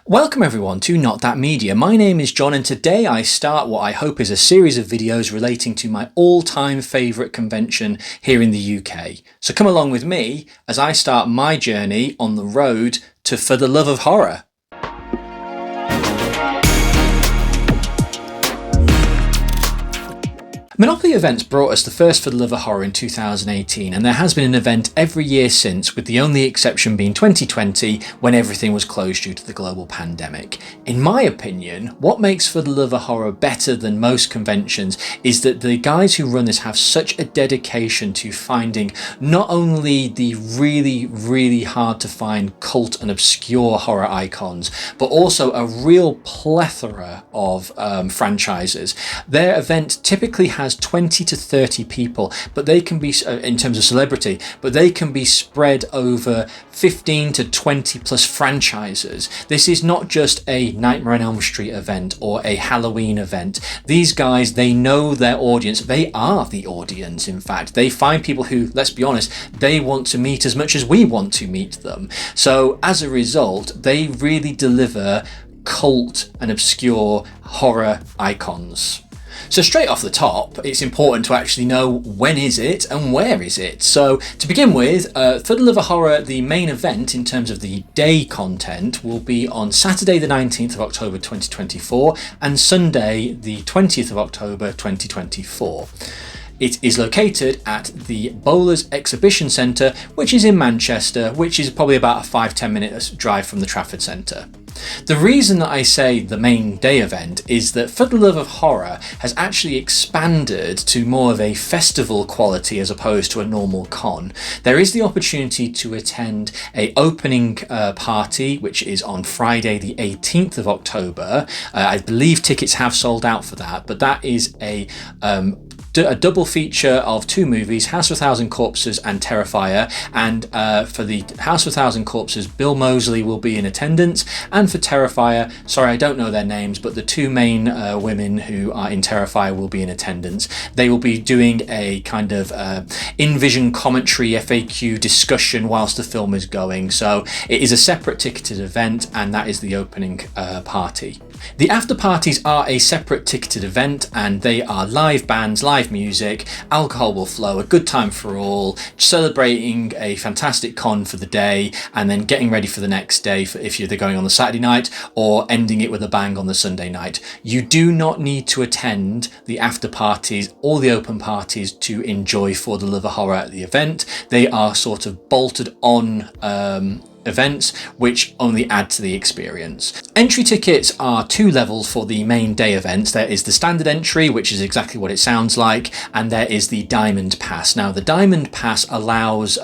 Welcome everyone to Not That Media. My name is John and today I start what I hope is a series of videos relating to my all-time favourite convention here in the UK. So come along with me as I start my journey on the road to For the Love of Horror. Monopoly Events brought us the first For the Love of Horror in 2018, and there has been an event every year since, with the only exception being 2020 when everything was closed due to the global pandemic. In my opinion, what makes For the Love of Horror better than most conventions is that the guys who run this have such a dedication to finding not only the really hard to find cult and obscure horror icons, but also a real plethora of franchises. Their event typically has 20 to 30 people, but they can be, in terms of celebrity, but they can be spread over 15 to 20 plus franchises. This is not just a Nightmare on Elm Street event or a Halloween event. These guys, they know their audience. They are the audience, in fact. They find people who, let's be honest, they want to meet as much as we want to meet them. So as a result, they really deliver cult and obscure horror icons. So straight off the top, it's important to actually know when is it and where is it. So to begin with, For the Love of Horror, the main event in terms of the day content will be on Saturday the 19th of October 2024 and Sunday the 20th of October 2024. It is located at the Bowlers Exhibition Centre, which is in Manchester, which is probably about a 5-10 minute drive from the Trafford Centre. The reason that I say the main day event is that For the Love of Horror has actually expanded to more of a festival quality as opposed to a normal con. There is the opportunity to attend a opening party, which is on Friday the 18th of October. I believe tickets have sold out for that, but that is a double feature of two movies, House of a Thousand Corpses and Terrifier, and for the House of a Thousand Corpses, Bill Moseley will be in attendance, and for Terrifier, sorry I don't know their names, but the two main women who are in Terrifier will be in attendance. They will be doing a kind of in-vision commentary FAQ discussion whilst the film is going, so it is a separate ticketed event and that is the opening party. The after parties are a separate ticketed event and they are live bands, live music, alcohol will flow, a good time for all, celebrating a fantastic con for the day and then getting ready for the next day if you're going on the Saturday night or ending it with a bang on the Sunday night. You do not need to attend the after parties or the open parties to enjoy For the Love of Horror at the event. They are sort of bolted on events which only add to the experience. Entry tickets are two levels for the main day events. There is the standard entry, which is exactly what it sounds like, and there is the Diamond Pass. Now the Diamond Pass allows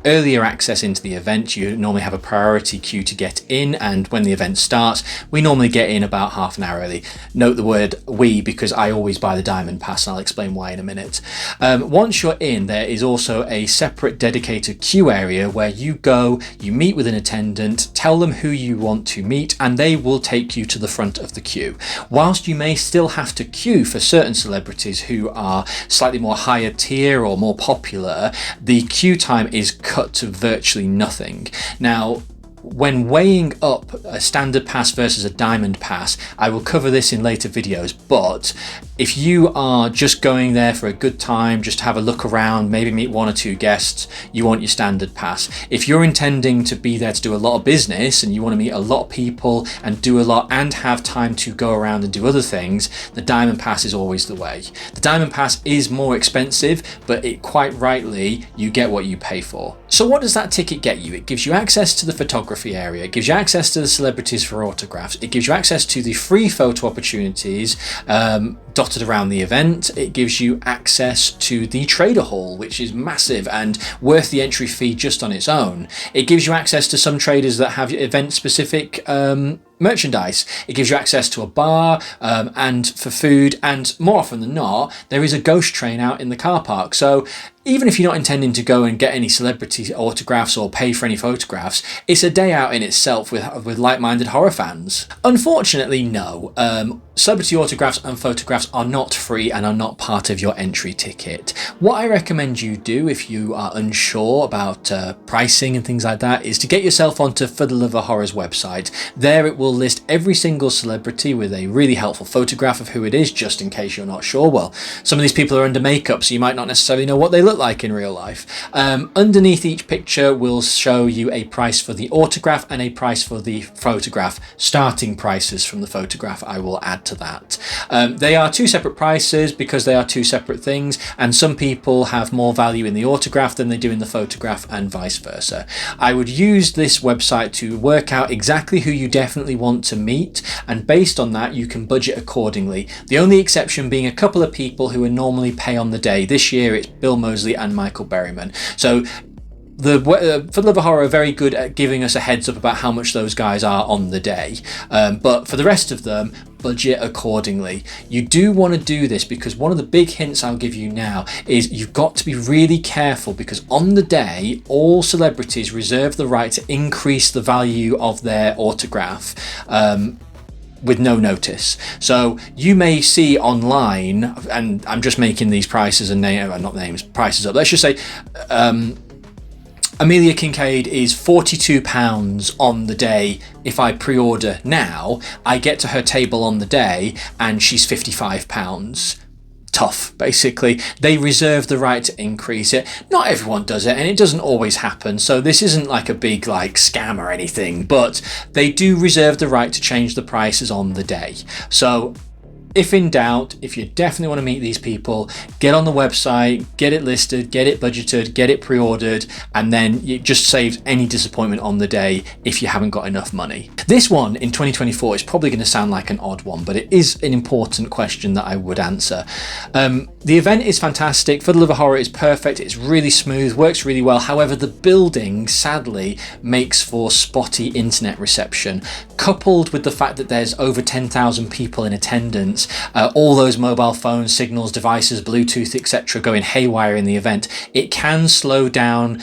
earlier access into the event. You normally have a priority queue to get in, and when the event starts, we normally get in about half an hour early. Note the word we because I always buy the Diamond Pass and I'll explain why in a minute. Once you're in, there is also a separate dedicated queue area where you go, you meet with an attendant, tell them who you want to meet, and they will take you to the front of the queue. Whilst you may still have to queue for certain celebrities who are slightly more higher tier or more popular, the queue time is cut to virtually nothing. Now, when weighing up a standard pass versus a diamond pass, I will cover this in later videos, but if you are just going there for a good time, just to have a look around, maybe meet one or two guests, you want your standard pass. If you're intending to be there to do a lot of business and you want to meet a lot of people and do a lot and have time to go around and do other things, the diamond pass is always the way. The diamond pass is more expensive, but it quite rightly, you get what you pay for. So what does that ticket get you? It gives you access to the photography area, it gives you access to the celebrities for autographs, it gives you access to the free photo opportunities dotted around the event, it gives you access to the trader hall, which is massive and worth the entry fee just on its own. It gives you access to some traders that have event specific merchandise. It gives you access to a bar and for food, and more often than not there is a ghost train out in the car park. So even if you're not intending to go and get any celebrity autographs or pay for any photographs, it's a day out in itself with like-minded horror fans. Unfortunately, no. Celebrity autographs and photographs are not free and are not part of your entry ticket. What I recommend you do if you are unsure about pricing and things like that is to get yourself onto For the Love of Horror's website. There it will will list every single celebrity with a really helpful photograph of who it is, just in case you're not sure. Well, some of these people are under makeup, so you might not necessarily know what they look like in real life. Underneath each picture will show you a price for the autograph and a price for the photograph. Starting prices from the photograph, I will add to that. They are two separate prices because they are two separate things, and some people have more value in the autograph than they do in the photograph, and vice versa. I would use this website to work out exactly who you definitely want to meet, and based on that you can budget accordingly. The only exception being a couple of people who are normally pay on the day. This year it's Bill Moseley and Michael Berryman. So For the Love of Horror are very good at giving us a heads up about how much those guys are on the day, but for the rest of them, budget accordingly. You do want to do this because one of the big hints I'll give you now is you've got to be really careful, because on the day all celebrities reserve the right to increase the value of their autograph with no notice. So you may see online, and I'm just making these prices and prices up. Let's just say Amelia Kincaid is £42 on the day. If I pre-order now, I get to her table on the day and she's £55. Tough, basically. They reserve the right to increase it. Not everyone does it, and it doesn't always happen, so this isn't like a big scam or anything, but they do reserve the right to change the prices on the day. So if in doubt, if you definitely want to meet these people, get on the website, get it listed, get it budgeted, get it pre-ordered, and then it just saves any disappointment on the day if you haven't got enough money. This one in 2024 is probably going to sound like an odd one, but it is an important question that I would answer. The event is fantastic. For the Love of Horror is perfect. It's really smooth, works really well. However, the building sadly makes for spotty internet reception, coupled with the fact that there's over 10,000 people in attendance. All those mobile phones, signals, devices, Bluetooth, etc. going haywire in the event. It can slow down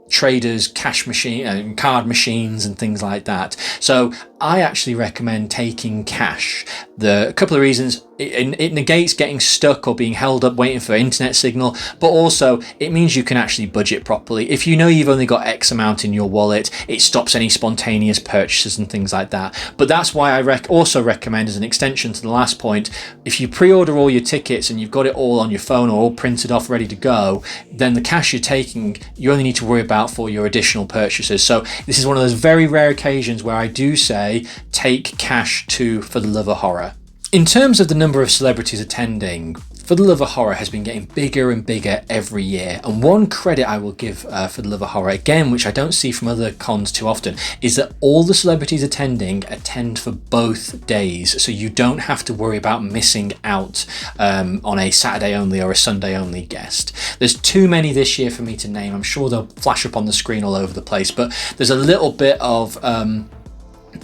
traders, cash machine, card machines and things like that. So I actually recommend taking cash. A couple of reasons: it negates getting stuck or being held up waiting for internet signal, but also it means you can actually budget properly. If you know you've only got X amount in your wallet, it stops any spontaneous purchases and things like that. But that's why I also recommend, as an extension to the last point, if you pre-order all your tickets and you've got it all on your phone or all printed off ready to go, then the cash you're taking you only need to worry about for your additional purchases. So this is one of those very rare occasions where I do say take cash For the Love of Horror. In terms of the number of celebrities attending, For the Love of Horror has been getting bigger and bigger every year, and one credit I will give For the Love of Horror, again, which I don't see from other cons too often, is that all the celebrities attend for both days, so you don't have to worry about missing out on a Saturday only or a Sunday only guest. There's too many this year for me to name. I'm sure they'll flash up on the screen all over the place, but there's a little bit of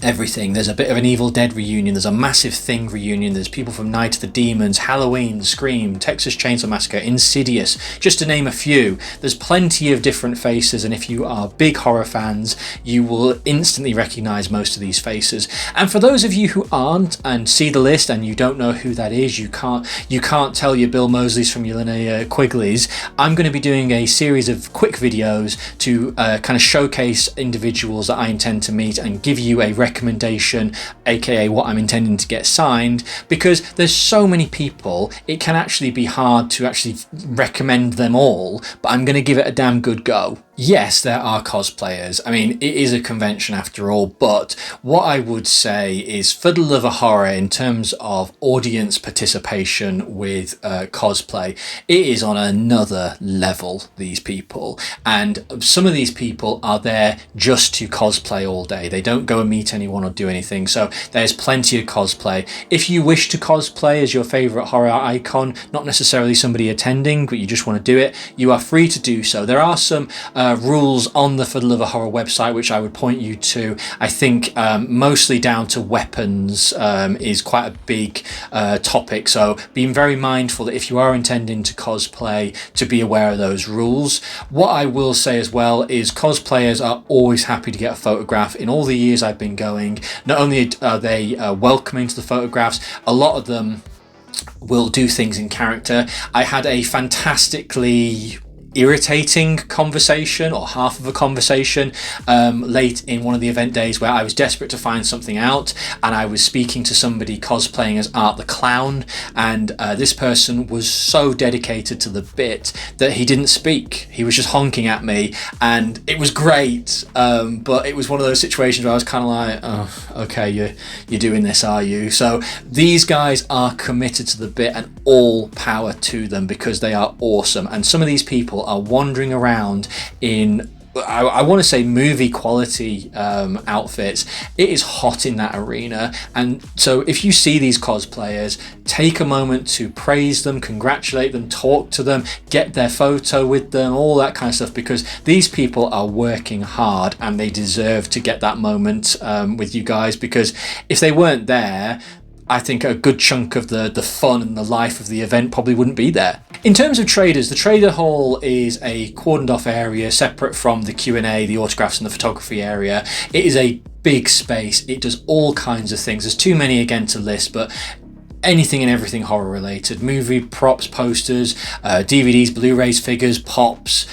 everything. There's a bit of an Evil Dead reunion, there's a Massive Thing reunion, there's people from Night of the Demons, Halloween, Scream, Texas Chainsaw Massacre, Insidious, just to name a few. There's plenty of different faces, and if you are big horror fans, you will instantly recognize most of these faces. And for those of you who aren't and see the list and you don't know who that is, you can't tell your Bill Mosleys from your Linnea Quigleys, I'm going to be doing a series of quick videos to kind of showcase individuals that I intend to meet and give you a recommendation, aka what I'm intending to get signed, because there's so many people it can actually be hard to actually recommend them all, but I'm going to give it a damn good go. Yes, there are cosplayers. I mean, it is a convention after all, but what I would say is For the Love of Horror, in terms of audience participation with cosplay, it is on another level, these people. And some of these people are there just to cosplay all day. They don't go and meet anyone or do anything. So there's plenty of cosplay. If you wish to cosplay as your favorite horror icon, not necessarily somebody attending, but you just want to do it, you are free to do so. There are some rules on the For the Love of Horror website which I would point you to. I think mostly down to weapons is quite a big topic, so being very mindful that if you are intending to cosplay, to be aware of those rules. What I will say as well is cosplayers are always happy to get a photograph. In all the years I've been going, not only are they welcoming to the photographs, a lot of them will do things in character. I had a fantastically irritating conversation, or half of a conversation, late in one of the event days, where I was desperate to find something out, and I was speaking to somebody cosplaying as Art the Clown, and this person was so dedicated to the bit that he didn't speak. He was just honking at me, and it was great, but it was one of those situations where I was kind of like, oh, okay, you're doing this, are you? So these guys are committed to the bit, and all power to them, because they are awesome. And some of these people are wandering around in, I want to say, movie quality outfits. It is hot in that arena, and so if you see these cosplayers, take a moment to praise them, congratulate them, talk to them, get their photo with them, all that kind of stuff, because these people are working hard and they deserve to get that moment with you guys, because if they weren't there, I think a good chunk of the fun and the life of the event probably wouldn't be there. In terms of traders, the trader hall is a cordoned off area separate from the Q&A, the autographs and the photography area. It is a big space. It does all kinds of things. There's too many again to list, but anything and everything horror related. Movie props, posters, DVDs, Blu-rays, figures, pops,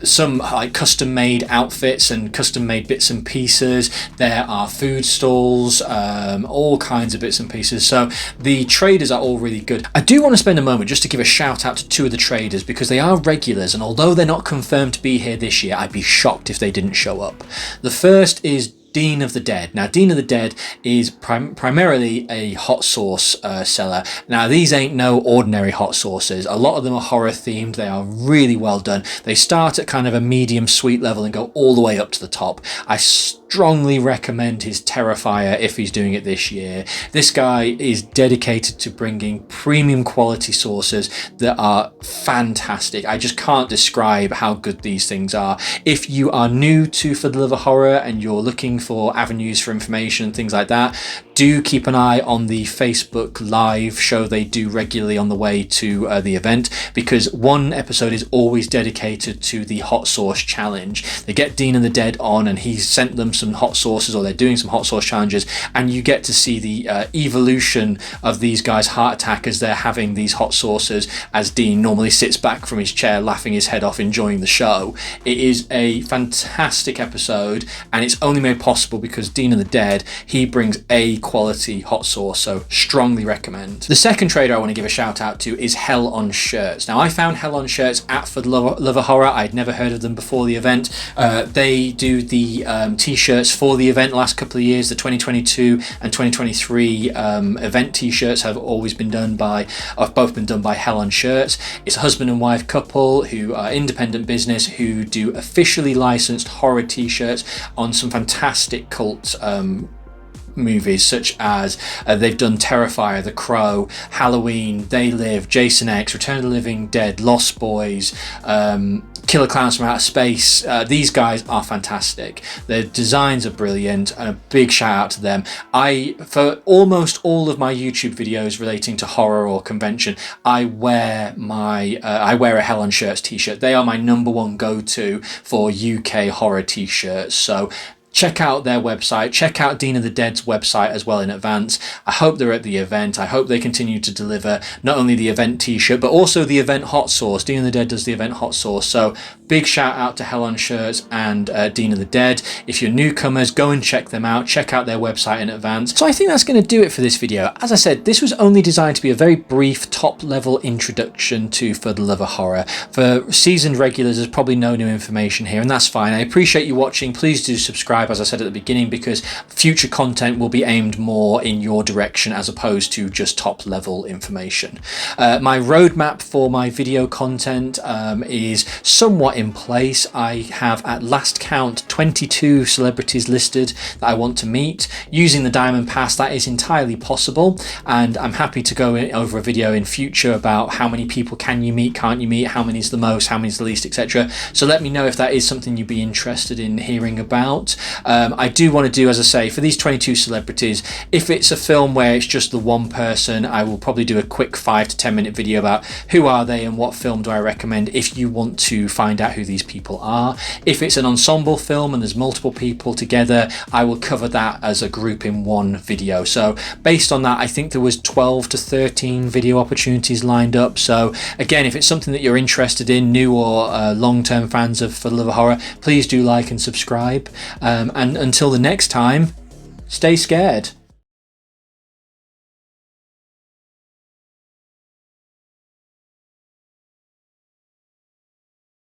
some like custom made outfits and custom made bits and pieces. There are food stalls, all kinds of bits and pieces. So the traders are all really good. I do want to spend a moment just to give a shout out to two of the traders, because they are regulars, and although they're not confirmed to be here this year, I'd be shocked if they didn't show up. The first is Dean of the Dead. Now, Dean of the Dead is primarily a hot sauce seller. Now, these ain't no ordinary hot sauces. A lot of them are horror themed. They are really well done. They start at kind of a medium sweet level and go all the way up to the top. I strongly recommend his Terrifier if he's doing it this year. This guy is dedicated to bringing premium quality sauces that are fantastic. I just can't describe how good these things are. If you are new to For the Love of Horror and you're looking for avenues for information and things like that, do keep an eye on the Facebook live show they do regularly on the way to the event, because one episode is always dedicated to the hot sauce challenge. They get Dean of the Dead on, and he's sent them some hot sauces, or they're doing some hot sauce challenges, and you get to see the evolution of these guys' heart attack as they're having these hot sauces, as Dean normally sits back from his chair laughing his head off enjoying the show. It is a fantastic episode, and it's only made possible because Dean of the Dead, he brings a quality hot sauce, so strongly recommend. The second trader I want to give a shout out to is Hell on Shirts. Now, I found Hell on Shirts at For the Love of Horror. I'd never heard of them before the event. They do the t-shirts for the event last couple of years. The 2022 and 2023 event t-shirts have always been done by, have both been done by Hell on Shirts. It's a husband and wife couple who are independent business, who do officially licensed horror t-shirts on some fantastic cult movies, such as they've done Terrifier, The Crow, Halloween, They Live, Jason X, Return of the Living Dead, Lost Boys, Killer Clowns from Outer Space. These guys are fantastic. Their designs are brilliant, and a big shout out to them. For almost all of my YouTube videos relating to horror or convention, I wear a Hell on Shirts t-shirt. They are my number one go-to for UK horror t-shirts. So check out their website, check out Dean of the Dead's website as well in advance. I hope they're at the event. I hope they continue to deliver not only the event t-shirt, but also the event hot sauce. Dean of the Dead does the event hot sauce. So big shout out to Hell on Shirts and Dean of the Dead. If you're newcomers, go and check them out. Check out their website in advance. So I think that's going to do it for this video. As I said, this was only designed to be a very brief top level introduction to For the Love of Horror. For seasoned regulars, there's probably no new information here, and that's fine. I appreciate you watching. Please do subscribe, as I said at the beginning, because future content will be aimed more in your direction as opposed to just top level information. My roadmap for my video content is somewhat in place. I have at last count 22 celebrities listed that I want to meet. Using the Diamond Pass, that is entirely possible, and I'm happy to go over a video in future about how many people can you meet, can't you meet, how many is the most, how many is the least, etc. So let me know if that is something you'd be interested in hearing about. I do want to do, as I say, for these 22 celebrities, if it's a film where it's just the one person, I will probably do a quick 5 to 10 minute video about who are they and what film do I recommend if you want to find out out who these people are. If it's an ensemble film and there's multiple people together, I will cover that as a group in one video. So based on that, I think there was 12 to 13 video opportunities lined up. So again, if it's something that you're interested in, new or long-term fans of For the Love of Horror, please do like and subscribe. And until the next time, stay scared.